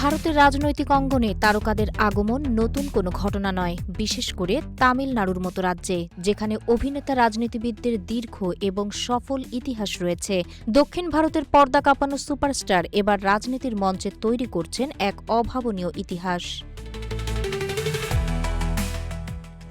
ভারতের রাজনৈতিক অঙ্গনে তারকাদের আগমন নতুন কোনো ঘটনা নয়, বিশেষ করে তামিলনাড়ুর মতো রাজ্যে, যেখানে অভিনেতা রাজনীতিবিদদের দীর্ঘ এবং সফল ইতিহাস রয়েছে। দক্ষিণ ভারতের পর্দা কাঁপানো সুপারস্টার এবার রাজনীতির মঞ্চে তৈরি করছেন এক অভাবনীয় ইতিহাস।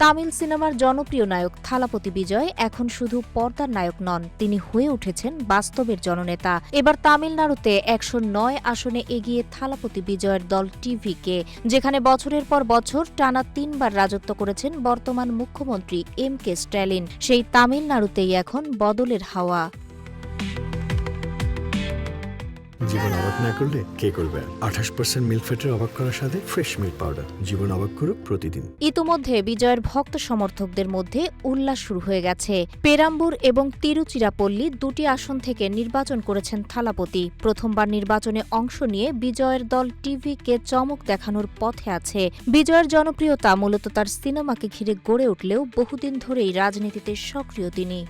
তামিল সিনেমার জনপ্রিয় নায়ক থালাপতি বিজয় এখন শুধু পর্দার নায়ক নন, তিনি হয়ে উঠেছেন বাস্তবের জননেতা। এবার তামিলনাড়ুতে ১০৯ আসনে এগিয়ে থালাপতি বিজয়ের দল টিভিকে, যেখানে বছরের পর বছর টানা ৩বার রাজত্ব করেছেন বর্তমান মুখ্যমন্ত্রী এম.কে. স্ট্যালিন। সেই তামিলনাড়ুতেই এখন বদলের হাওয়া। জীবন অবাক না করলে কে করবে? ২৮% মিল্ক ফ্যাটের অবাক করার সাথে ফ্রেশ মিল্ক পাউডার। জীবন অবাক করুক প্রতিদিন। ইতোমধ্যে বিজয়ের ভক্ত সমর্থকদের মধ্যে উল্লাস শুরু হয়ে গেছে। পেরাম্বুর এবং তিরুচিরাপল্লী দুটি আসন থেকে নির্বাচন করেছেন থালাপতি। প্রথমবার নির্বাচনে অংশ নিয়ে বিজয়ের দল টিভিকে চমক দেখানোর পথে আছে। বিজয়ের জনপ্রিয়তা মূলত তার সিনেমাকে ঘিরে গড়ে উঠলেও বহুদিন ধরেই রাজনীতিতে সক্রিয় তিনি।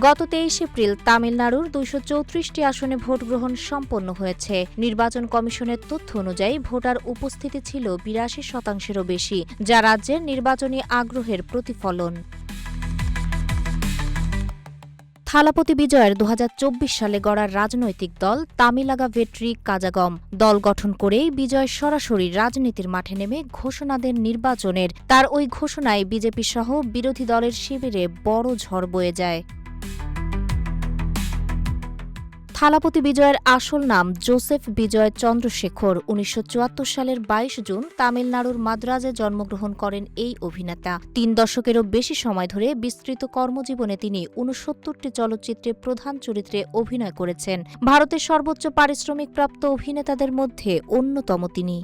গত ২৩ এপ্রিল তামিলনাড়ুর ২৩৪টি আসনে ভোটগ্রহণ সম্পন্ন হয়েছে। নির্বাচন কমিশনের তথ্য অনুযায়ী ভোটার উপস্থিতি ছিল ৮২%-এরও বেশি, যা রাজ্যের নির্বাচনী আগ্রহের প্রতিফলন। থালাপতি বিজয়ের ২০২৪ সালে গড়া রাজনৈতিক দল তামিলাগা ভেট্রি কাজাগম দল গঠন করেই বিজয় সরাসরি রাজনীতির মাঠে নেমে ঘোষণা দেন নির্বাচনের। তার ওই ঘোষণায় বিজেপি সহ বিরোধী দলের শিবিরে বড় ঝড় বয়ে যায়। থালাপতি বিজয়ের আসল নাম জোসেফ বিজয় চন্দ্রশেখর। ১৯৭৪ সালের ২২ জুন তামিলনাড়ুর মাদ্রাজে জন্মগ্রহণ করেন এই অভিনেতা। ৩ দশকেরও বেশি সময় ধরে বিস্তৃত কর্মজীবনে তিনি ৬৯টি চলচ্চিত্রে প্রধান চরিত্রে অভিনয় করেছেন। ভারতের সর্বোচ্চ পারিশ্রমিকপ্রাপ্ত অভিনেতাদের মধ্যে অন্যতম তিনি।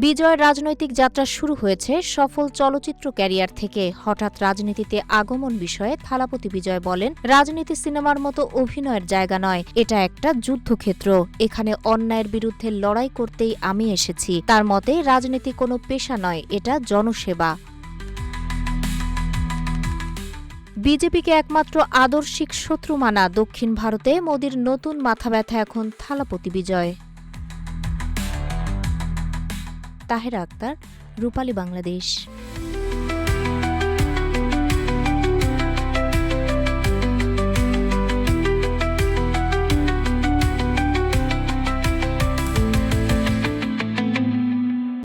বিজয়ের রাজনৈতিক যাত্রা শুরু হয়েছে সফল চলচ্চিত্র ক্যারিয়ার থেকে। হঠাৎ রাজনীতিতে আগমন বিষয়ে থালাপতি বিজয় বলেন, রাজনীতি সিনেমার মতো অভিনয়ের জায়গা নয়, এটা একটা যুদ্ধক্ষেত্র। এখানে অন্যায়ের বিরুদ্ধে লড়াই করতেই আমি এসেছি। তার মতে রাজনীতি কোনো পেশা নয়, এটা জনসেবা। বিজেপিকে একমাত্র আদর্শিক শত্রু মানা দক্ষিণ ভারতে মোদির নতুন মাথাব্যথা এখন থালাপতি বিজয়। তাহেরা আক্তার, রূপালী বাংলাদেশ।